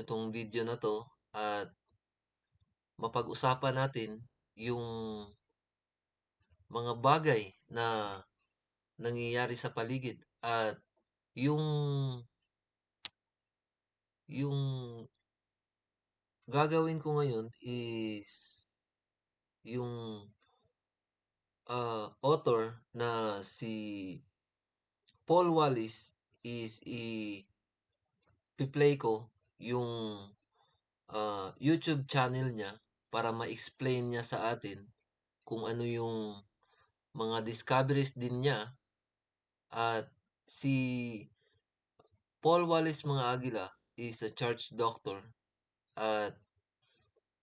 itong video na 'to at mapag-usapan natin yung mga bagay na nangyayari sa paligid at yung yung gagawin ko ngayon is yung author na si Paul Wallis is i-play ko yung YouTube channel niya para ma-explain niya sa atin kung ano yung mga discoveries din niya. At si Paul Wallis, mga Agila, is a church doctor at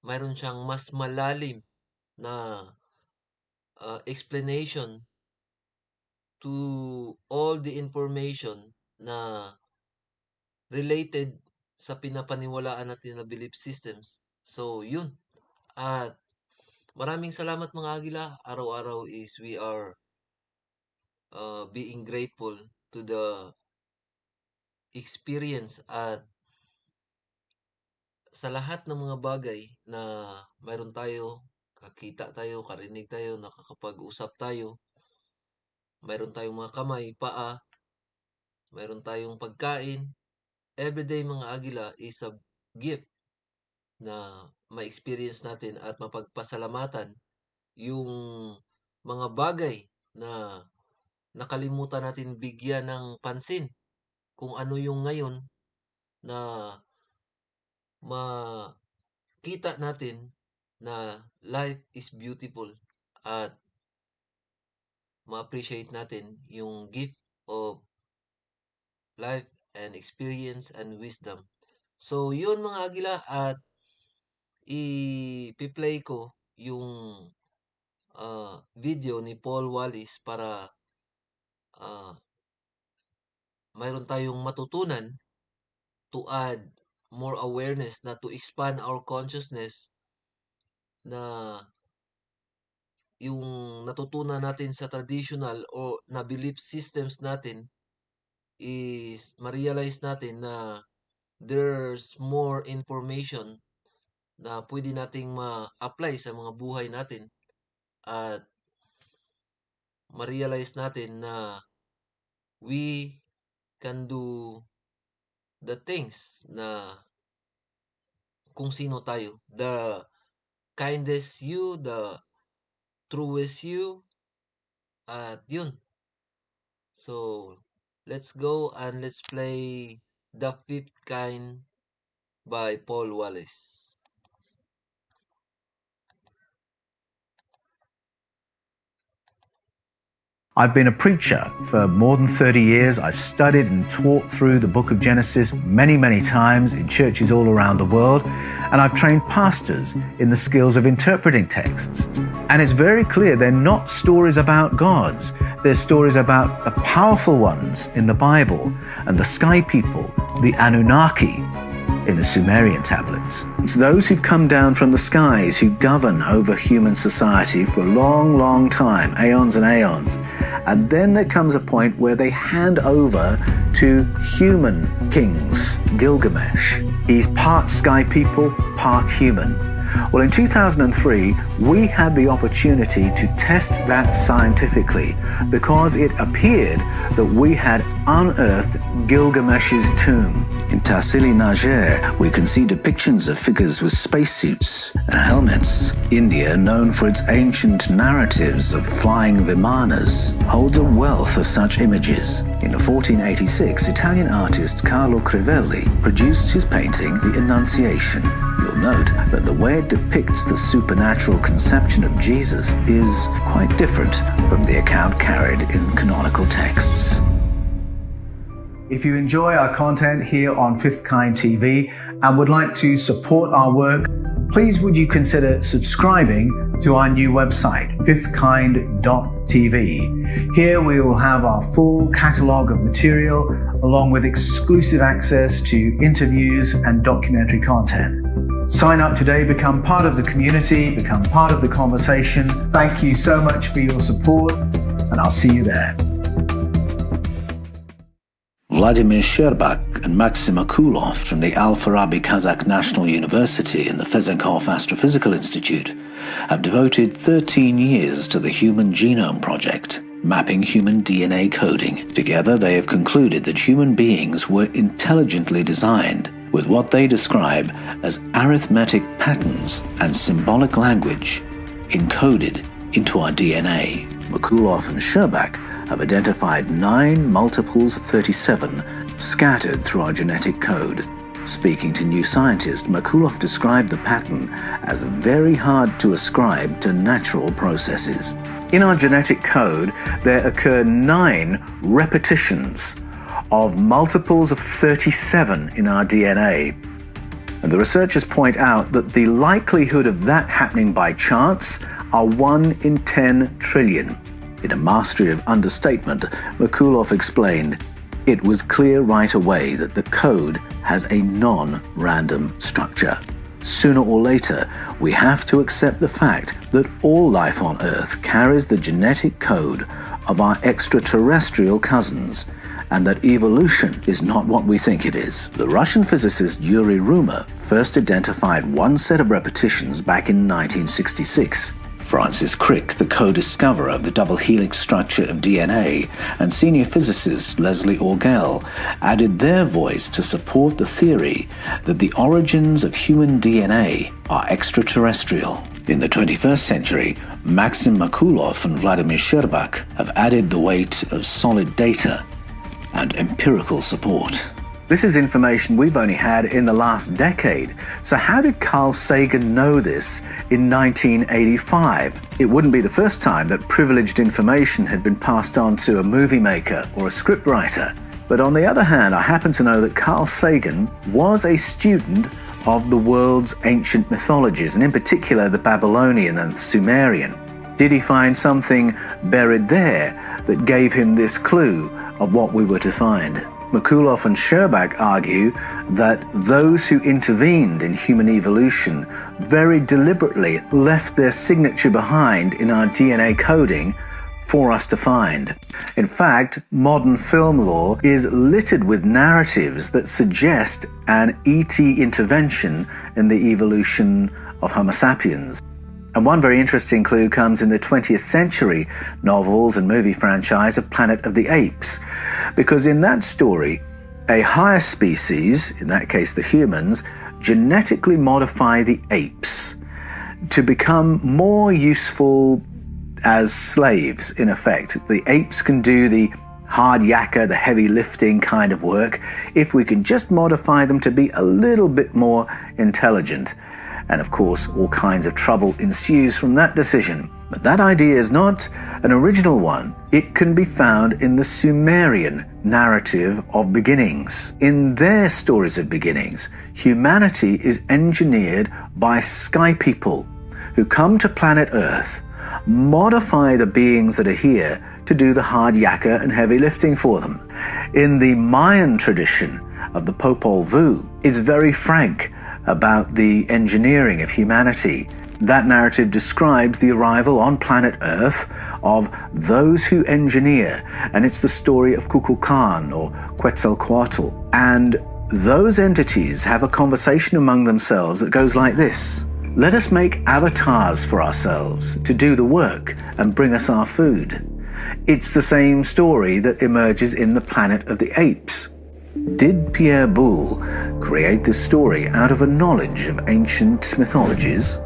mayroon siyang mas malalim na explanation to all the information na related sa pinapaniwalaan natin na belief systems. So, yun. At maraming salamat, mga Agila. Araw-araw is we are being grateful to the experience at sa lahat ng mga bagay na mayroon tayo, kakita tayo, karinig tayo, nakakapag-usap tayo, mayroon tayong mga kamay, paa, mayroon tayong pagkain. Everyday, mga Agila, is a gift na ma-experience natin at mapagpasalamatan yung mga bagay na nakalimutan natin bigyan ng pansin. Kung ano yung ngayon na makita natin na life is beautiful at ma-appreciate natin yung gift of life and experience and wisdom. So, yun, mga Agila, at i-play ko yung video ni Paul Wallis para mayroon tayong matutunan to add more awareness, na to expand our consciousness, na yung natutunan natin sa traditional o na belief systems natin is ma-realize natin na there's more information na pwede nating ma-apply sa mga buhay natin at ma-realize natin na we can do the things na kung sino tayo. The kindest you, the truest you, at yun. So, let's go and let's play The Fifth Kind by Paul Wallis. I've been a preacher for more than 30 years. I've studied and taught through the book of Genesis many, many times in churches all around the world. And I've trained pastors in the skills of interpreting texts. And it's very clear they're not stories about gods. They're stories about the powerful ones in the Bible and the sky people, the Anunnaki, in the Sumerian tablets. It's those who've come down from the skies who govern over human society for a long, long time, aeons and aeons. And then there comes a point where they hand over to human kings, Gilgamesh. He's part sky people, part human. Well, in 2003, we had the opportunity to test that scientifically because it appeared that we had unearthed Gilgamesh's tomb. In Tassili, Niger, we can see depictions of figures with spacesuits and helmets. India, known for its ancient narratives of flying vimanas, holds a wealth of such images. In 1486, Italian artist Carlo Crivelli produced his painting, The Annunciation. You'll note that the way it depicts the supernatural conception of Jesus is quite different from the account carried in canonical texts. If you enjoy our content here on Fifth Kind TV and would like to support our work, please would you consider subscribing to our new website, fifthkind.tv. Here we will have our full catalogue of material along with exclusive access to interviews and documentary content. Sign up today, become part of the community, become part of the conversation. Thank you so much for your support, and I'll see you there. Vladimir Sherbak and Maxim Akulov from the Al-Farabi Kazakh National University and the Fezenkov Astrophysical Institute have devoted 13 years to the Human Genome Project, mapping human DNA coding. Together, they have concluded that human beings were intelligently designed with what they describe as arithmetic patterns and symbolic language encoded into our DNA. Makulov and Sherbak have identified 9 multiples of 37 scattered through our genetic code. Speaking to New Scientist, Makulov described the pattern as very hard to ascribe to natural processes. In our genetic code, there occur 9 repetitions of multiples of 37 in our DNA. And the researchers point out that the likelihood of that happening by chance are 1 in 10 trillion. In a mastery of understatement, Makulov explained, "It was clear right away that the code has a non-random structure. Sooner or later, we have to accept the fact that all life on Earth carries the genetic code of our extraterrestrial cousins, and that evolution is not what we think it is." The Russian physicist Yuri Rumer first identified one set of repetitions back in 1966. Francis Crick, the co-discoverer of the double helix structure of DNA, and senior physicist Leslie Orgel added their voice to support the theory that the origins of human DNA are extraterrestrial. In the 21st century, Maxim Makulov and Vladimir Sherbak have added the weight of solid data and empirical support. This is information we've only had in the last decade. So how did Carl Sagan know this in 1985? It wouldn't be the first time that privileged information had been passed on to a movie maker or a scriptwriter. But on the other hand, I happen to know that Carl Sagan was a student of the world's ancient mythologies, and in particular the Babylonian and Sumerian. Did he find something buried there that gave him this clue of what we were to find? Makulov and Sherbak argue that those who intervened in human evolution very deliberately left their signature behind in our DNA coding for us to find. In fact, modern film lore is littered with narratives that suggest an ET intervention in the evolution of Homo sapiens. And one very interesting clue comes in the 20th century novels and movie franchise of Planet of the Apes, because in that story, a higher species, in that case the humans, genetically modify the apes to become more useful as slaves, in effect. The apes can do the hard yakka, the heavy lifting kind of work, if we can just modify them to be a little bit more intelligent. And of course, all kinds of trouble ensues from that decision. But that idea is not an original one. It can be found in the Sumerian narrative of beginnings. In their stories of beginnings, humanity is engineered by sky people who come to planet Earth, modify the beings that are here to do the hard yakka and heavy lifting for them. In the Mayan tradition of the Popol Vuh, it's very frank about the engineering of humanity. That narrative describes the arrival on planet Earth of those who engineer, and it's the story of Kukulkan or Quetzalcoatl. And those entities have a conversation among themselves that goes like this: "Let us make avatars for ourselves to do the work and bring us our food." It's the same story that emerges in the Planet of the Apes. Did Pierre Boulle create this story out of a knowledge of ancient mythologies?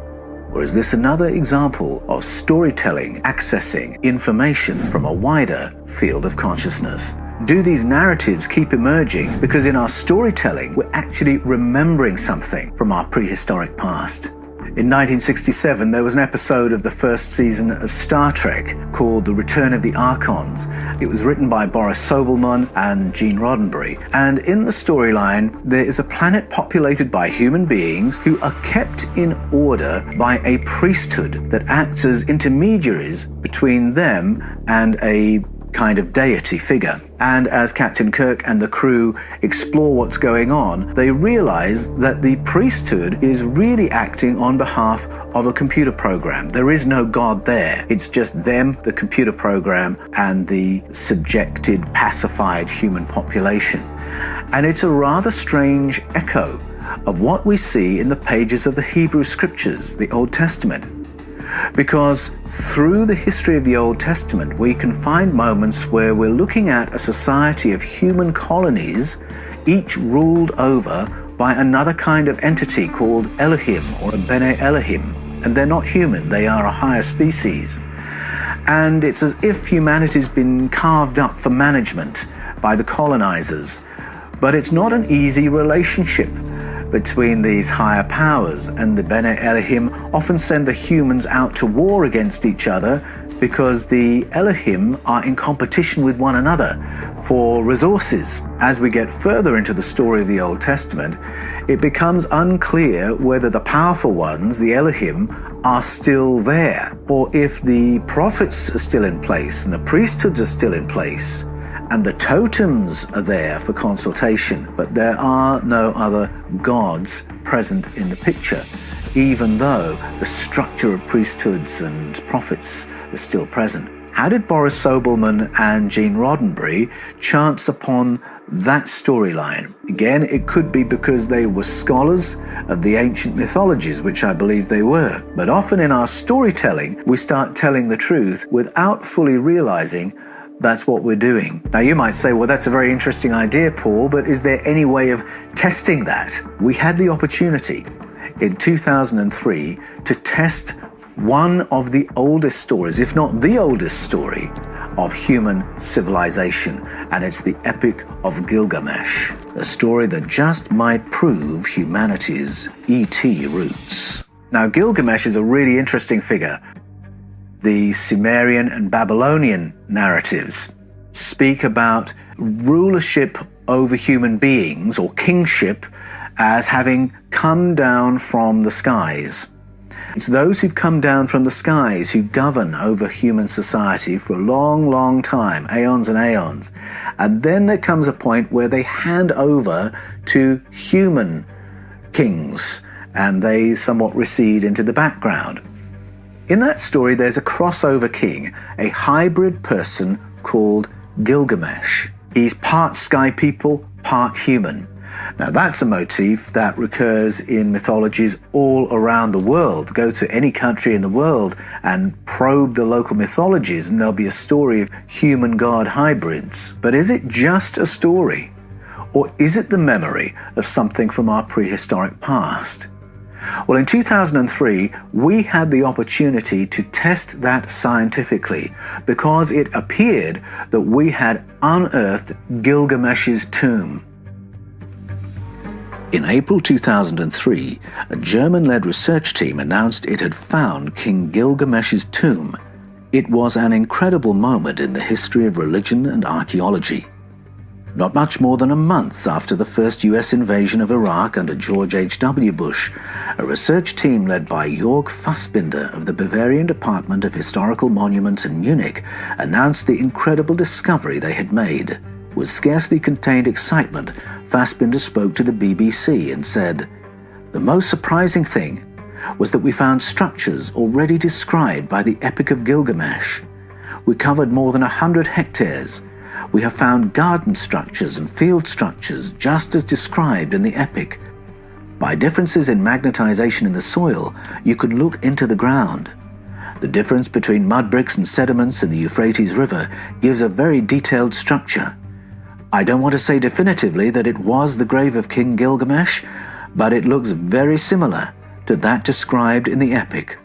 Or is this another example of storytelling accessing information from a wider field of consciousness? Do these narratives keep emerging because in our storytelling we're actually remembering something from our prehistoric past? In 1967, there was an episode of the first season of Star Trek called The Return of the Archons. It was written by Boris Sobelman and Gene Roddenberry. And in the storyline, there is a planet populated by human beings who are kept in order by a priesthood that acts as intermediaries between them and a kind of deity figure. And as Captain Kirk and the crew explore what's going on, they realize that the priesthood is really acting on behalf of a computer program. There is no God there. It's just them, the computer program, and the subjected, pacified human population. And it's a rather strange echo of what we see in the pages of the Hebrew Scriptures, the Old Testament. Because through the history of the Old Testament, we can find moments where we're looking at a society of human colonies, each ruled over by another kind of entity called Elohim or a Bene Elohim. And they're not human, they are a higher species. And it's as if humanity's been carved up for management by the colonizers. But it's not an easy relationship between these higher powers, and the Bene Elohim often send the humans out to war against each other because the Elohim are in competition with one another for resources. As we get further into the story of the Old Testament, it becomes unclear whether the powerful ones, the Elohim, are still there, or if the prophets are still in place and the priesthoods are still in place and the totems are there for consultation, but there are no other gods present in the picture, even though the structure of priesthoods and prophets is still present. How did Boris Sobelman and Gene Roddenberry chance upon that storyline? Again, it could be because they were scholars of the ancient mythologies, which I believe they were. But often in our storytelling, we start telling the truth without fully realizing that's what we're doing. Now you might say, well, that's a very interesting idea, Paul, but is there any way of testing that? We had the opportunity in 2003 to test one of the oldest stories, if not the oldest story, of human civilization, and it's the Epic of Gilgamesh, a story that just might prove humanity's ET roots. Now, Gilgamesh is a really interesting figure. The Sumerian and Babylonian narratives speak about rulership over human beings, or kingship, as having come down from the skies. It's those who've come down from the skies who govern over human society for a long, long time, aeons and aeons. And then there comes a point where they hand over to human kings, and they somewhat recede into the background. In that story, there's a crossover king, a hybrid person called Gilgamesh. He's part sky people, part human. Now, that's a motif that recurs in mythologies all around the world. Go to any country in the world and probe the local mythologies, and there'll be a story of human-god hybrids. But is it just a story? Or is it the memory of something from our prehistoric past? Well, in 2003, we had the opportunity to test that scientifically because it appeared that we had unearthed Gilgamesh's tomb. In April 2003, a German-led research team announced it had found King Gilgamesh's tomb. It was an incredible moment in the history of religion and archaeology. Not much more than a month after the first US invasion of Iraq under George H.W. Bush, a research team led by Jörg Fassbinder of the Bavarian Department of Historical Monuments in Munich announced the incredible discovery they had made. With scarcely contained excitement, Fassbinder spoke to the BBC and said, "The most surprising thing was that we found structures already described by the Epic of Gilgamesh. We covered more than 100 hectares. We have found garden structures and field structures just as described in the Epic. By differences in magnetization in the soil, you could look into the ground. The difference between mud bricks and sediments in the Euphrates River gives a very detailed structure. I don't want to say definitively that it was the grave of King Gilgamesh, but it looks very similar to that described in the Epic.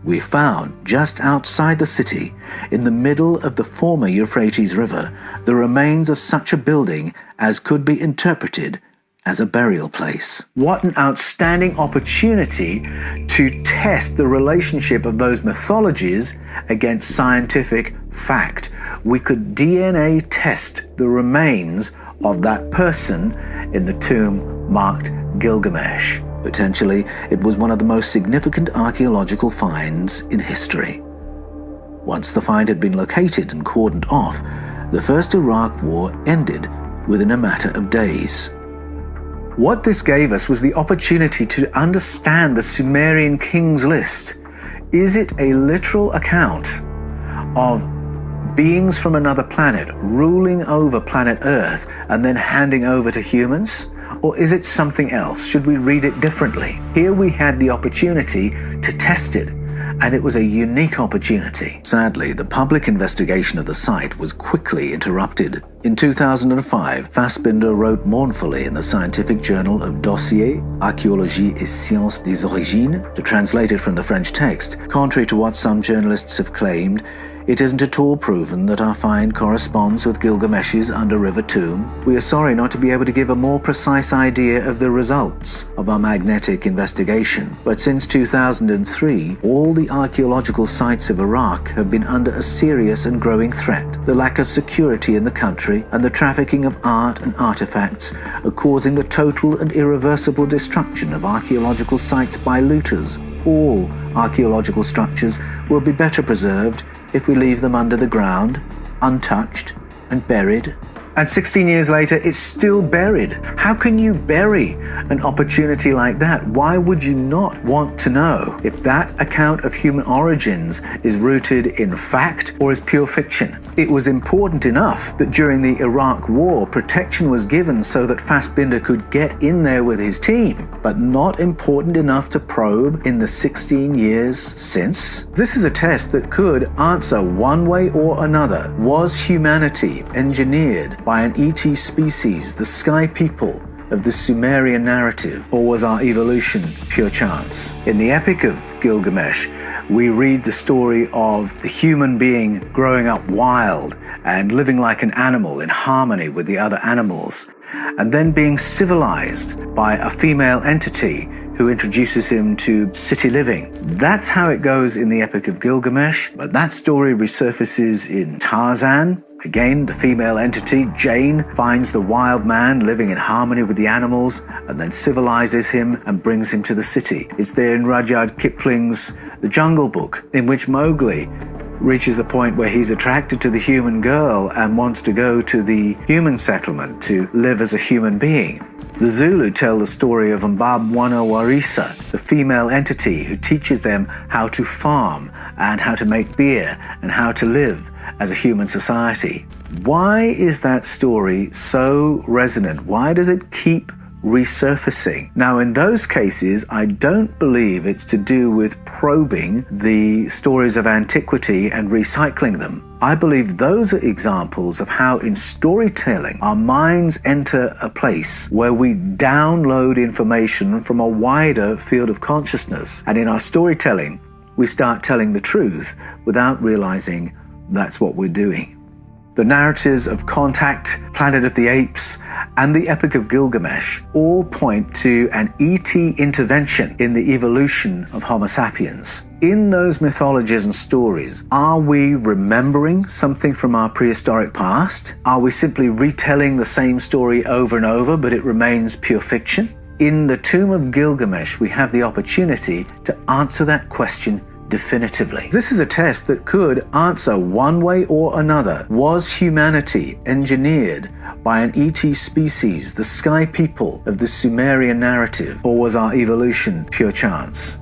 We found, just outside the city, in the middle of the former Euphrates River, the remains of such a building as could be interpreted as a burial place." What an outstanding opportunity to test the relationship of those mythologies against scientific fact. We could DNA test the remains of that person in the tomb marked Gilgamesh. Potentially, it was one of the most significant archaeological finds in history. Once the find had been located and cordoned off, the First Iraq War ended within a matter of days. What this gave us was the opportunity to understand the Sumerian kings list. Is it a literal account of beings from another planet ruling over planet Earth and then handing over to humans? Or is it something else? Should we read it differently? Here we had the opportunity to test it, and it was a unique opportunity. Sadly, the public investigation of the site was quickly interrupted. In 2005, Fassbinder wrote mournfully in the scientific journal of Dossier, Archéologie et Sciences des Origines, to translate it from the French text. Contrary to what some journalists have claimed, it isn't at all proven that our find corresponds with Gilgamesh's under-river tomb. We are sorry not to be able to give a more precise idea of the results of our magnetic investigation. But since 2003, all the archaeological sites of Iraq have been under a serious and growing threat. The lack of security in the country and the trafficking of art and artifacts are causing the total and irreversible destruction of archaeological sites by looters. All archaeological structures will be better preserved if we leave them under the ground, untouched and buried. And 16 years later, it's still buried. How can you bury an opportunity like that? Why would you not want to know if that account of human origins is rooted in fact or is pure fiction? It was important enough that during the Iraq War, protection was given so that Fassbinder could get in there with his team, but not important enough to probe in the 16 years since. This is a test that could answer one way or another. Was humanity engineered by an ET species, the sky people of the Sumerian narrative, or was our evolution pure chance? In the Epic of Gilgamesh, we read the story of the human being growing up wild and living like an animal in harmony with the other animals, and then being civilized by a female entity who introduces him to city living. That's how it goes in the Epic of Gilgamesh, but that story resurfaces in Tarzan. Again, the female entity, Jane, finds the wild man living in harmony with the animals and then civilizes him and brings him to the city. It's there in Rudyard Kipling's The Jungle Book, in which Mowgli reaches the point where he's attracted to the human girl and wants to go to the human settlement to live as a human being. The Zulu tell the story of Mbabwana Warisa, the female entity who teaches them how to farm and how to make beer and how to live as a human society. Why is that story so resonant? Why does it keep resurfacing? Now, in those cases, I don't believe it's to do with probing the stories of antiquity and recycling them. I believe those are examples of how in storytelling our minds enter a place where we download information from a wider field of consciousness. And in our storytelling, we start telling the truth without realizing that's what we're doing. The narratives of Contact, Planet of the Apes, and the Epic of Gilgamesh all point to an ET intervention in the evolution of Homo sapiens. In those mythologies and stories, are we remembering something from our prehistoric past? Are we simply retelling the same story over and over, but it remains pure fiction? In the Tomb of Gilgamesh, we have the opportunity to answer that question definitively. This is a test that could answer one way or another. Was humanity engineered by an ET species, the sky people of the Sumerian narrative, or was our evolution pure chance?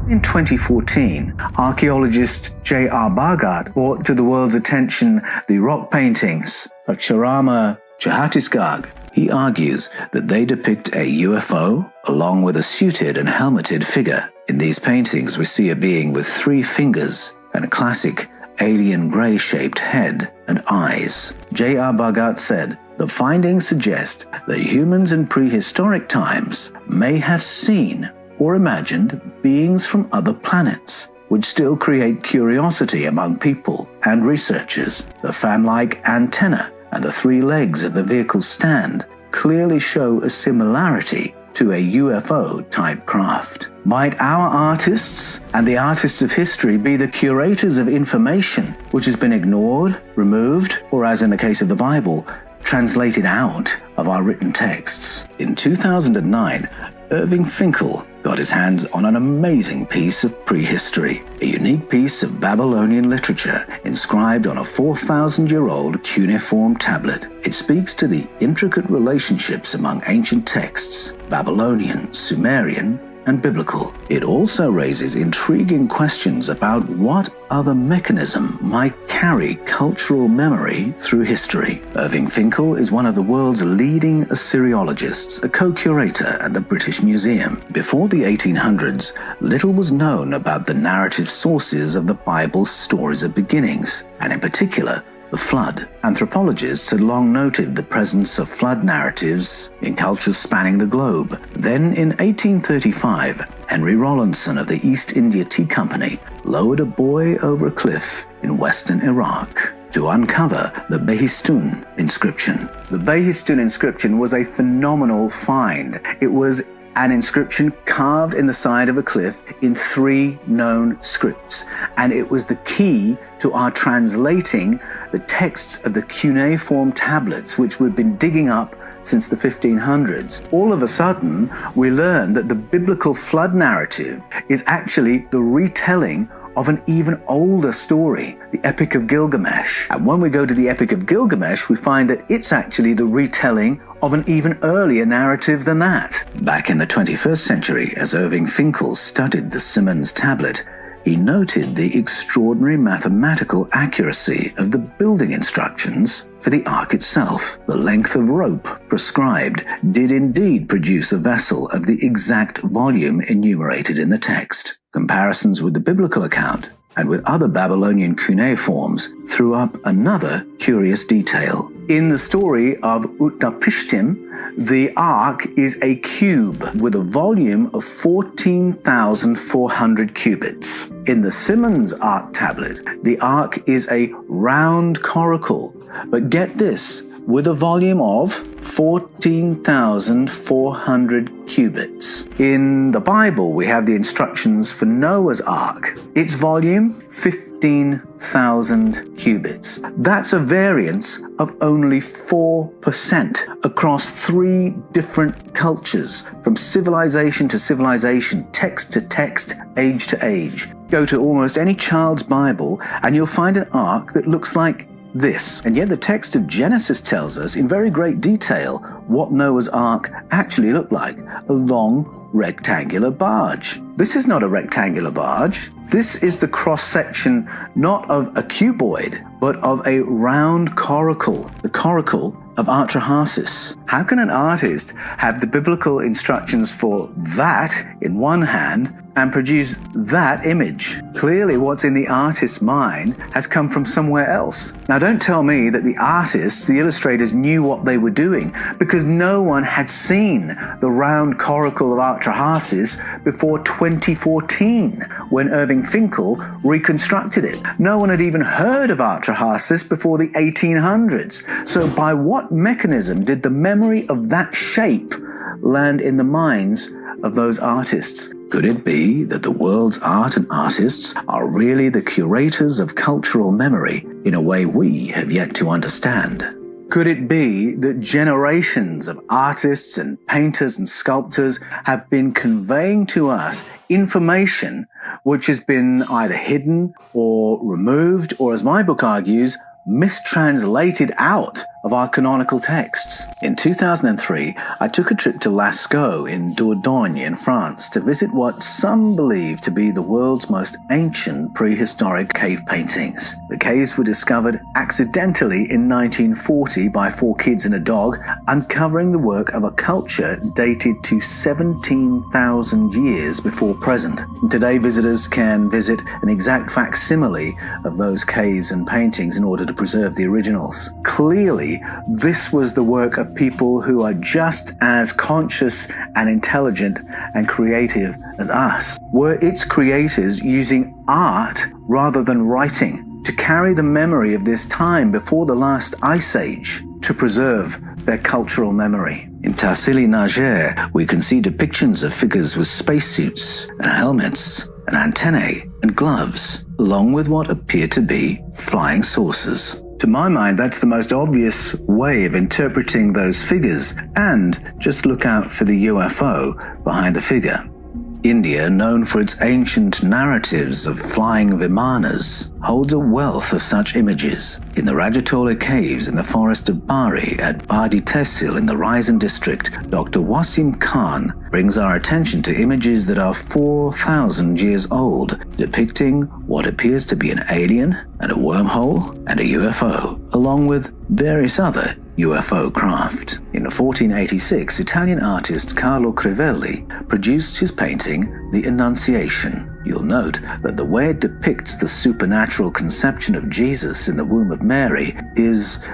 In 2014, archaeologist J.R. Bhagat brought to the world's attention the rock paintings of Charama Chhattisgarh. He argues that they depict a UFO along with a suited and helmeted figure. In these paintings, we see a being with 3 fingers and a classic alien grey-shaped head and eyes. J.R. Bhagat said, "The findings suggest that humans in prehistoric times may have seen or imagined beings from other planets, which still create curiosity among people and researchers. The fan-like antenna and the 3 legs of the vehicle's stand clearly show a similarity to a UFO-type craft. Might our artists and the artists of history be the curators of information which has been ignored, removed, or as in the case of the Bible, translated out of our written texts?" In 2009, Irving Finkel got his hands on an amazing piece of prehistory, a unique piece of Babylonian literature inscribed on a 4,000-year-old cuneiform tablet. It speaks to the intricate relationships among ancient texts, Babylonian, Sumerian, and biblical. It also raises intriguing questions about what other mechanism might carry cultural memory through history. Irving Finkel is one of the world's leading Assyriologists, a co-curator at the British Museum. Before the 1800s, little was known about the narrative sources of the Bible's stories of beginnings, and in particular, the flood. Anthropologists had long noted the presence of flood narratives in cultures spanning the globe. Then, in 1835, Henry Rawlinson of the East India Tea Company lowered a buoy over a cliff in western Iraq to uncover the Behistun inscription. The Behistun inscription was a phenomenal find. It was an inscription carved in the side of a cliff in 3 known scripts, and it was the key to our translating the texts of the cuneiform tablets which we'd been digging up since the 1500s. All of a sudden, we learned that the biblical flood narrative is actually the retelling of an even older story, the Epic of Gilgamesh. And when we go to the Epic of Gilgamesh, we find that it's actually the retelling of an even earlier narrative than that. Back in the 21st century, as Irving Finkel studied the Simmons tablet, he noted the extraordinary mathematical accuracy of the building instructions for the ark itself. The length of rope prescribed did indeed produce a vessel of the exact volume enumerated in the text. Comparisons with the biblical account and with other Babylonian cuneiforms threw up another curious detail. In the story of Utnapishtim, the ark is a cube with a volume of 14,400 cubits. In the Simmons Ark tablet, the ark is a round coracle, but get this, with a volume of 14,400 cubits. In the Bible, we have the instructions for Noah's Ark. Its volume, 15,000 cubits. That's a variance of only 4% across 3 different cultures, from civilization to civilization, text to text, age to age. Go to almost any child's Bible and you'll find an ark that looks like this. And yet the text of Genesis tells us in very great detail what Noah's Ark actually looked like, a long rectangular barge. This is not a rectangular barge. This is the cross-section not of a cuboid, but of a round coracle, the coracle of Atrahasis. How can an artist have the biblical instructions for that in one hand and produce that image? Clearly what's in the artist's mind has come from somewhere else. Now don't tell me that the artists, the illustrators, knew what they were doing, because no one had seen the round coracle of Atrahasis before 2014 when Irving Finkel reconstructed it. No one had even heard of Atrahasis before the 1800s. So by what mechanism did the memory of that shape land in the minds of those artists? Could it be that the world's art and artists are really the curators of cultural memory in a way we have yet to understand? Could it be that generations of artists and painters and sculptors have been conveying to us information which has been either hidden or removed, or as my book argues, mistranslated out of our canonical texts? In 2003, I took a trip to Lascaux in Dordogne in France to visit what some believe to be the world's most ancient prehistoric cave paintings. The caves were discovered accidentally in 1940 by 4 kids and a dog, uncovering the work of a culture dated to 17,000 years before present. And today visitors can visit an exact facsimile of those caves and paintings in order to preserve the originals. Clearly, this was the work of people who are just as conscious and intelligent and creative as us. Were its creators using art rather than writing to carry the memory of this time before the last ice age to preserve their cultural memory? In Tassili Niger, we can see depictions of figures with spacesuits and helmets and antennae and gloves, along with what appear to be flying saucers. To my mind, that's the most obvious way of interpreting those figures, and just look out for the UFO behind the figure. India, known for its ancient narratives of flying vimanas, holds a wealth of such images. In the Rajatola caves in the forest of Bari at Badi Tehsil in the Raisin district, Dr. Wasim Khan brings our attention to images that are 4,000 years old, depicting what appears to be an alien and a wormhole and a UFO, along with various other UFO craft. In 1486, Italian artist Carlo Crivelli produced his painting, The Annunciation. You'll note that the way it depicts the supernatural conception of Jesus in the womb of Mary is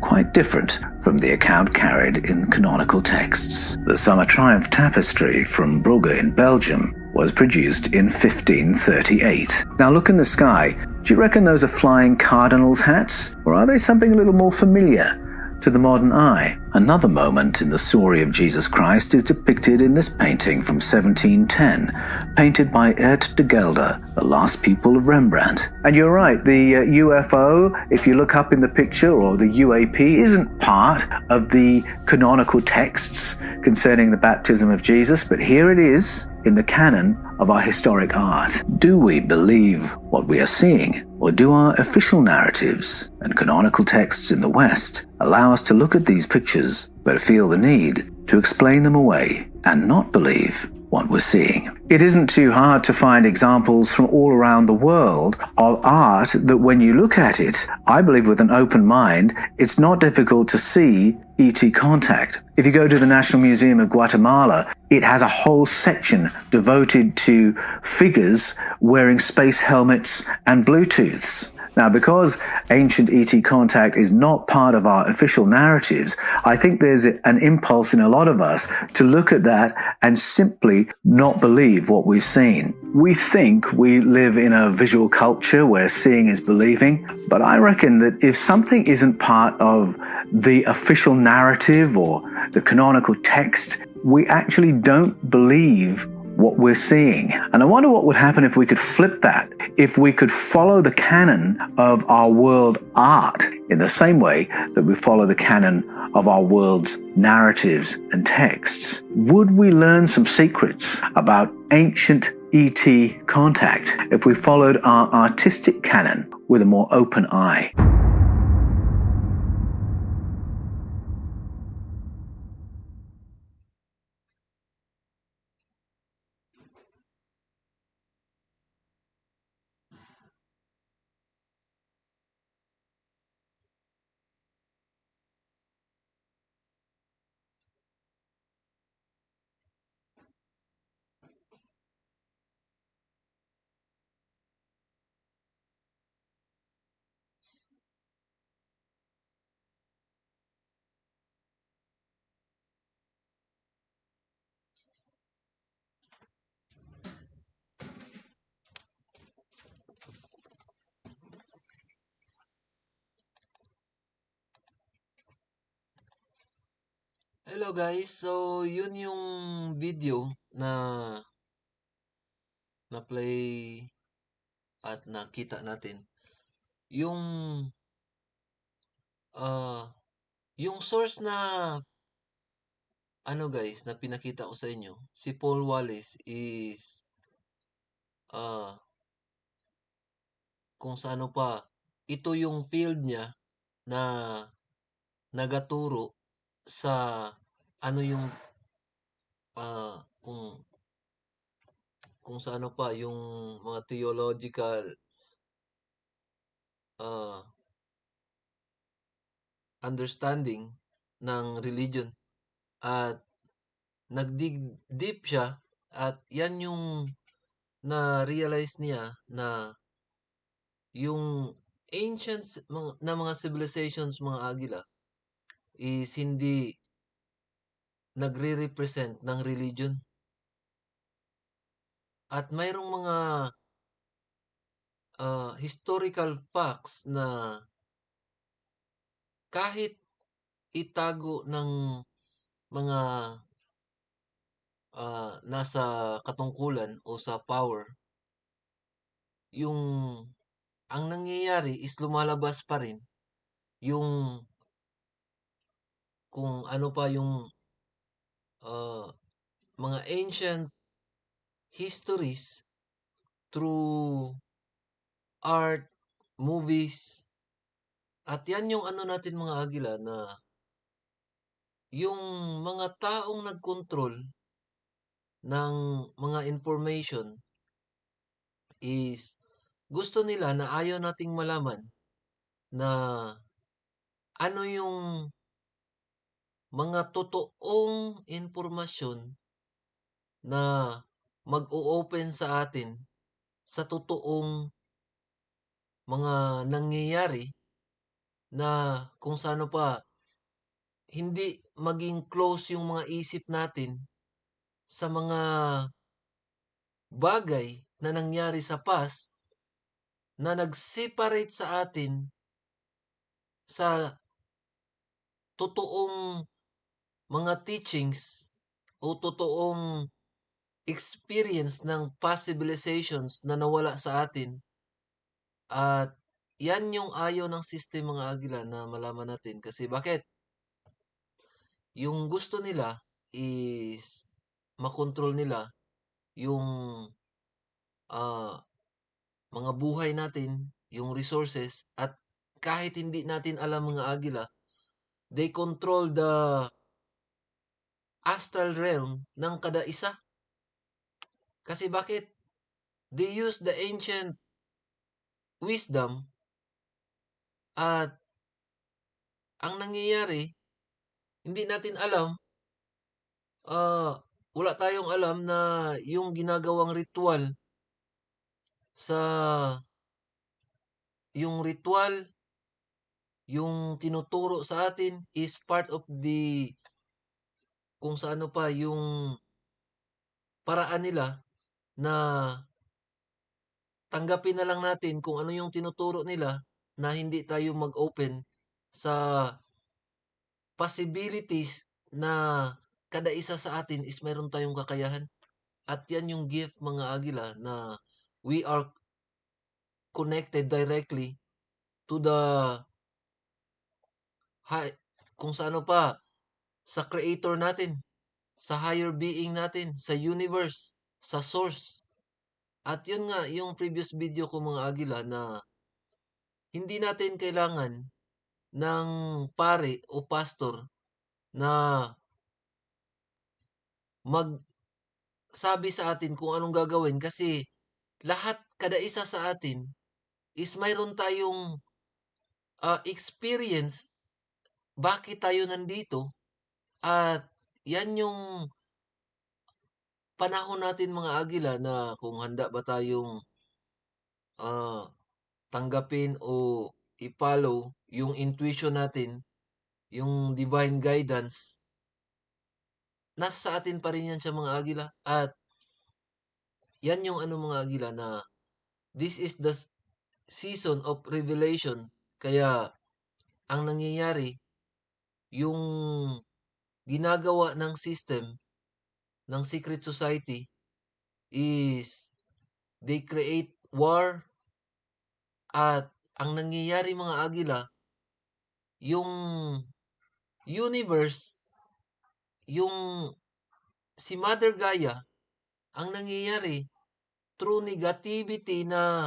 quite different from the account carried in canonical texts. The Summer Triumph tapestry from Brugge in Belgium was produced in 1538. Now look in the sky. Do you reckon those are flying cardinals' hats? Or are they something a little more familiar to the modern eye? Another moment in the story of Jesus Christ is depicted in this painting from 1710, painted by Ert de Gelder, the last pupil of Rembrandt. And you're right, the UFO, if you look up in the picture, or the UAP, isn't part of the canonical texts concerning the baptism of Jesus, but here it is in the canon of our historic art. Do we believe what we are seeing, or do our official narratives and canonical texts in the West allow us to look at these pictures but feel the need to explain them away and not believe what we're seeing? It isn't too hard to find examples from all around the world of art that when you look at it, I believe with an open mind, it's not difficult to see ET contact. If you go to the National Museum of Guatemala, it has a whole section devoted to figures wearing space helmets and Bluetooths. Now, because ancient ET contact is not part of our official narratives, I think there's an impulse in a lot of us to look at that and simply not believe what we've seen. We think we live in a visual culture where seeing is believing, but I reckon that if something isn't part of the official narrative or the canonical text, we actually don't believe what we're seeing. And I wonder what would happen if we could flip that, if we could follow the canon of our world art in the same way that we follow the canon of our world's narratives and texts. Would we learn some secrets about ancient ET contact if we followed our artistic canon with a more open eye? Hello guys, so yun yung video na na-play at nakita natin. Yung ah yung source na ano guys, na pinakita ko sa inyo, si Paul Wallis is ah kung sa ano pa, ito yung field niya na nagaturo sa ano yung kung sa ano pa yung mga theological ah understanding ng religion, at nagdig deep siya, at yan yung na-realize niya na yung na mga civilizations, mga agila, is hindi nagre-represent ng religion. At mayroong mga historical facts na kahit itago ng mga nasa katungkulan o sa power, yung ang nangyayari is lumalabas pa rin yung kung ano pa yung mga ancient histories, through art, movies, at yan yung ano natin mga agila na yung mga taong nagkontrol ng mga information is gusto nila na ayaw nating malaman na ano yung mga totoong impormasyon na mag-o-open sa atin sa totoong mga nangyayari na kung sano pa hindi maging close yung mga isip natin sa mga bagay na nangyari sa past na nag-separate sa atin sa totoong mga teachings o totoong experience ng past civilizations na nawala sa atin. At yan yung ayaw ng system mga agila na malaman natin. Kasi bakit? Yung gusto nila is makontrol nila yung ah, mga buhay natin, yung resources, at kahit hindi natin alam mga agila, they control the astral realm ng kada isa. Kasi bakit? They use the ancient wisdom at ang nangyayari, hindi natin alam, ah, wala tayong alam na yung ginagawang ritual sa yung ritual, yung tinuturo sa atin is part of the kung sa ano pa yung paraan nila na tanggapin na lang natin kung ano yung tinuturo nila na hindi tayo mag-open sa possibilities na kada isa sa atin is mayroon tayong kakayahan. At yan yung gift mga agila na we are connected directly to the high, kung sa ano pa, sa creator natin, sa higher being natin, sa universe, sa source. At yun nga, yung previous video ko mga agila na hindi natin kailangan ng pare o pastor na magsabi sa atin kung anong gagawin kasi lahat kada isa sa atin is mayroon tayong experience bakit tayo nandito at yan yung panahon natin mga agila na kung handa ba tayong ah, tanggapin o i-follow yung intuition natin, yung divine guidance, nasa atin pa rin yan sa mga agila. At yan yung ano mga agila na this is the season of revelation. Kaya ang nangyayari, yung ginagawa ng system ng secret society is they create war at ang nangyayari mga agila, yung universe, yung si Mother Gaia, ang nangyayari through negativity na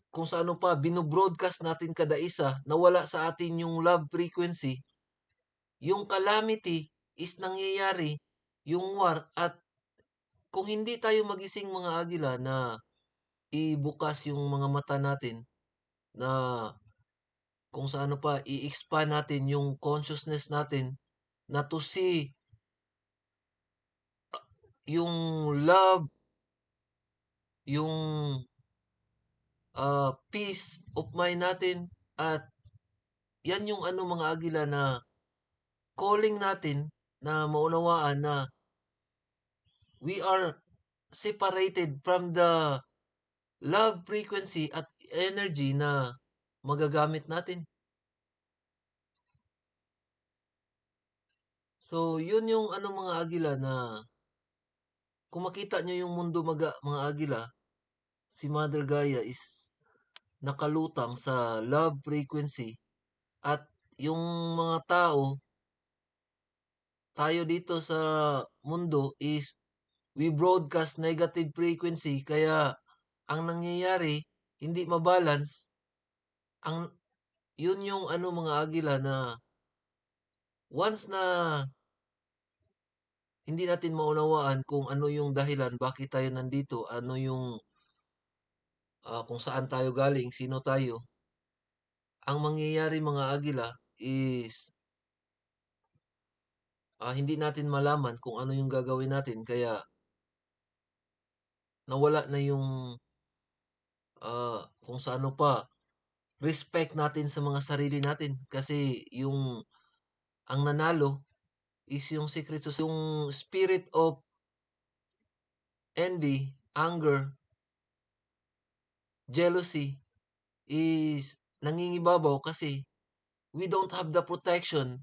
kung sa ano pa binobroadcast natin kada isa na wala sa atin yung love frequency, yung calamity is nangyayari, yung war at kung hindi tayo magising mga agila na ibukas yung mga mata natin na kung sa ano pa i-expand natin yung consciousness natin na to see yung love, yung peace of mind natin at yan yung ano mga agila na calling natin na maunawaan na we are separated from the love frequency at energy na magagamit natin. So, yun yung ano mga agila na kung makita nyo yung mundo mga agila, si Mother Gaia is nakalutang sa love frequency at yung mga tao tayo dito sa mundo is we broadcast negative frequency kaya ang nangyayari hindi mabalance. Ang yun yung ano mga agila na once na hindi natin maunawaan kung ano yung dahilan bakit tayo nandito, ano yung kung saan tayo galing, sino tayo. Ang mangyayari mga agila is hindi natin malaman kung ano yung gagawin natin kaya nawala na yung kung sa ano pa respect natin sa mga sarili natin kasi yung ang nanalo is yung secret yung spirit of envy, anger, jealousy is nangingibabaw kasi we don't have the protection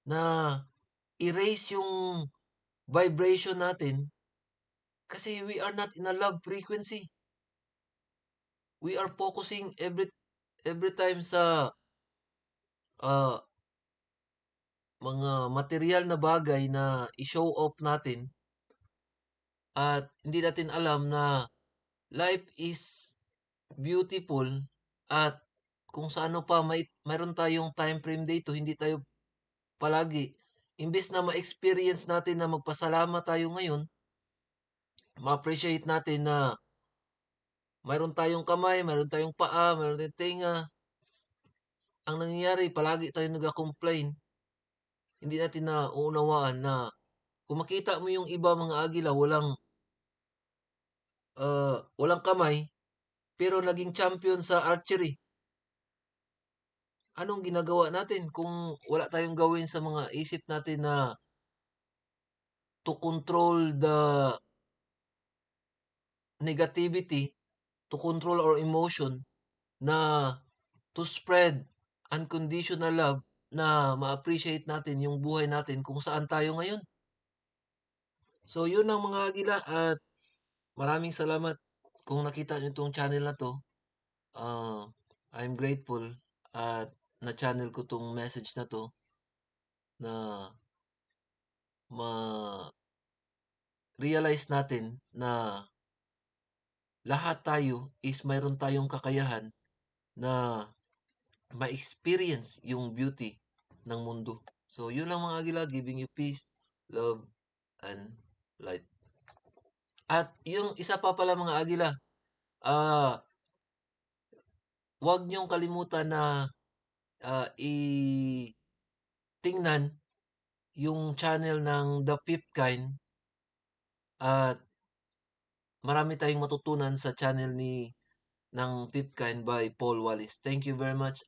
na erase yung vibration natin kasi we are not in a love frequency. We are focusing every time sa ah, mga material na bagay na i-show off natin at hindi natin alam na life is beautiful at kung sa ano pa mayroon tayong time frame dito, hindi tayo palagi imbes na ma-experience natin na magpasalamat tayo ngayon, ma-appreciate natin na mayroon tayong kamay, mayroon tayong paa, mayroon tayong tenga. Ang nangyayari, palagi tayo nag-complain. Hindi natin na uunawaan na kung makita mo yung iba mga agila, walang kamay, pero naging champion sa archery. Anong ginagawa natin kung wala tayong gawin sa mga isip natin na to control the negativity, to control our emotion, na to spread unconditional love na ma-appreciate natin yung buhay natin kung saan tayo ngayon. So, yun ang mga agila at maraming salamat kung nakita niyo itong channel na to. I'm grateful at na-channel ko tong message na to na ma-realize natin na lahat tayo is mayroon tayong kakayahan na ma-experience yung beauty ng mundo. So, yun lang mga agila, giving you peace, love, and light. At yung isa pa pala mga agila, ah, huwag niyong kalimutan na tingnan yung channel ng The Fifth Kind at marami tayong matutunan sa channel ng Fifth Kind by Paul Wallis. Thank you very much.